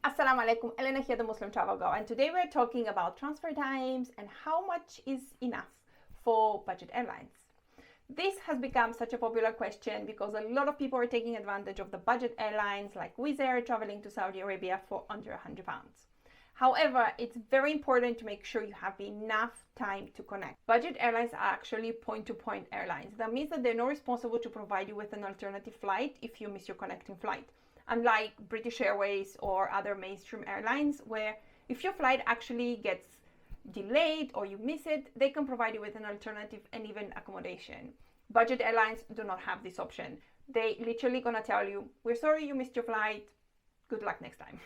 Assalamu alaikum, Elena here, the Muslim Travel Girl, and today we're talking about transfer times and how much is enough for budget airlines. This has become such a popular question because a lot of people are taking advantage of the budget airlines like Wizz Air traveling to Saudi Arabia for under £100. However, it's very important to make sure you have enough time to connect. Budget airlines are actually point-to-point airlines. That means that they're not responsible to provide you with an alternative flight if you miss your connecting flight. Unlike British Airways or other mainstream airlines, where if your flight actually gets delayed or you miss it, they can provide you with an alternative and even accommodation. Budget airlines do not have this option. They literally gonna tell you, we're sorry you missed your flight, good luck next time.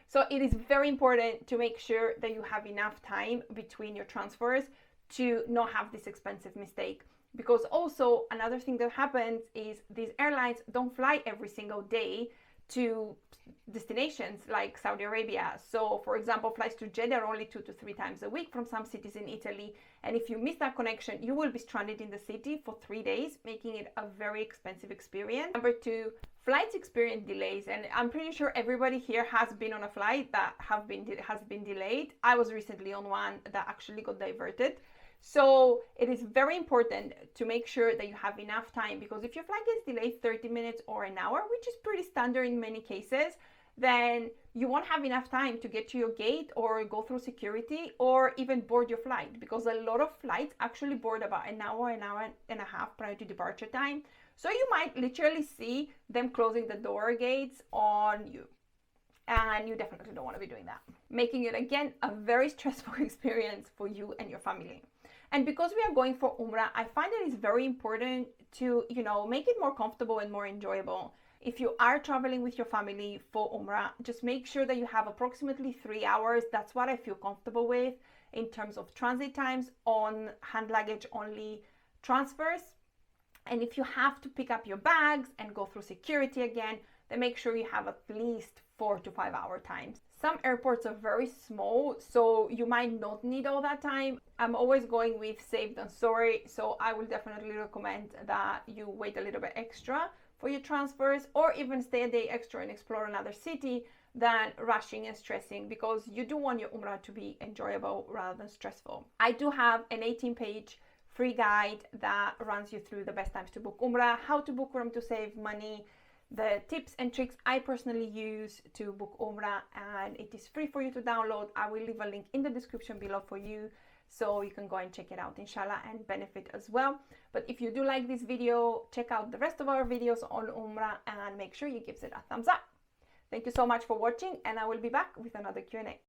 So it is very important to make sure that you have enough time between your transfers to not have this expensive mistake. Because also another thing that happens is these airlines don't fly every single day to destinations like Saudi Arabia. So for example, flights to Jeddah are only 2 to 3 times a week from some cities in Italy. And if you miss that connection, you will be stranded in the city for 3 days, making it a very expensive experience. Number 2, flights experience delays. And I'm pretty sure everybody here has been on a flight that has been delayed. I was recently on one that actually got diverted. So it is very important to make sure that you have enough time, because if your flight gets delayed 30 minutes or an hour, which is pretty standard in many cases, then you won't have enough time to get to your gate or go through security or even board your flight, because a lot of flights actually board about an hour and a half prior to departure time. So you might literally see them closing the door gates on you. And you definitely don't want to be doing that, making it again a very stressful experience for you and your family. And because we are going for Umrah, I find that it's very important to, make it more comfortable and more enjoyable. If you are traveling with your family for Umrah, just make sure that you have approximately 3 hours. That's what I feel comfortable with in terms of transit times on hand luggage only transfers. And if you have to pick up your bags and go through security again, then make sure you have at least 4 to 5 hour times. Some airports are very small, so you might not need all that time. I'm always going with safe than sorry, so I will definitely recommend that you wait a little bit extra for your transfers, or even stay a day extra and explore another city than rushing and stressing, because you do want your Umrah to be enjoyable rather than stressful. I do have an 18-page free guide that runs you through the best times to book Umrah, how to book Umrah to save money, the tips and tricks I personally use to book Umrah, and it is free for you to download. I will leave a link in the description below for you, so you can go and check it out, inshallah, and benefit as well. But if you do like this video, check out the rest of our videos on Umrah and make sure you give it a thumbs up. Thank you so much for watching, and I will be back with another Q&A.